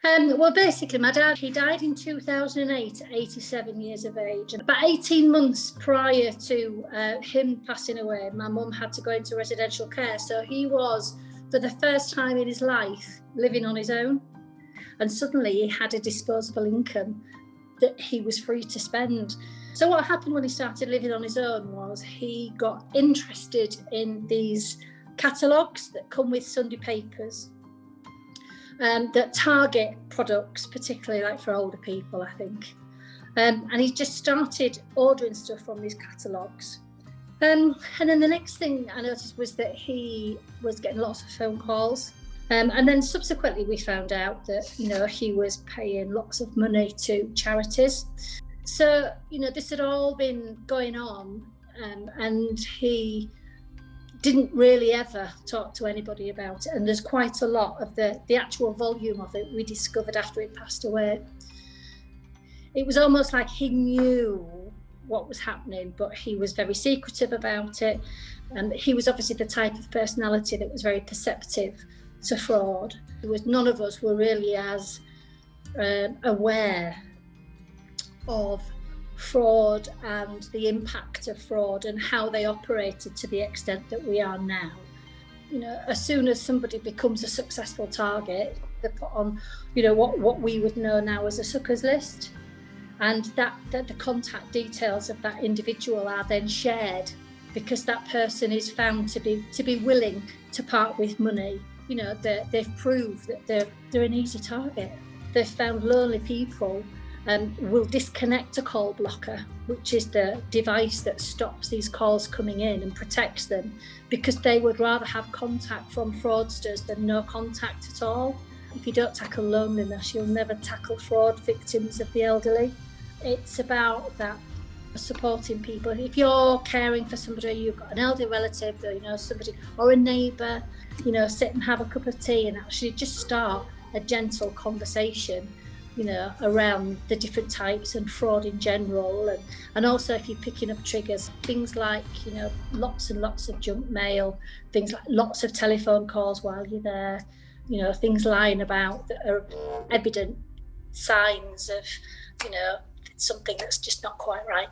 Well, basically, my dad, he died in 2008 at 87 years of age. And about 18 months prior to him passing away, my mum had to go into residential care. So he was, for the first time in his life, living on his own. And suddenly he had a disposable income that he was free to spend. So what happened when he started living on his own was he got interested in these catalogues that come with Sunday papers. That target products, particularly like for older people, I think. And he just started ordering stuff from these catalogues. And then the next thing I noticed was that he was getting lots of phone calls. And then subsequently we found out that, he was paying lots of money to charities. So, this had all been going on, and he didn't really ever talk to anybody about it. And there's quite a lot of the actual volume of it we discovered after he passed away. It was almost like he knew what was happening, but he was very secretive about it. And he was obviously the type of personality that was very perceptive to fraud. None of us were really as aware of fraud and the impact of fraud and how they operated to the extent that we are now. As soon as somebody becomes a successful target, they're put on, what we would know now as a suckers list, and that the contact details of that individual are then shared because that person is found to be willing to part with money. They've proved that they're an easy target. They've found lonely people will disconnect a call blocker, which is the device that stops these calls coming in and protects them, because they would rather have contact from fraudsters than no contact at all. If you don't tackle loneliness, you'll never tackle fraud victims of the elderly. It's about that, supporting people. If you're caring for somebody, you've got an elderly relative, somebody or a neighbour, sit and have a cup of tea and actually just start a gentle conversation around the different types and fraud in general, and also if you're picking up triggers, things like lots and lots of junk mail, things like lots of telephone calls while you're there, things lying about that are evident signs of something that's just not quite right.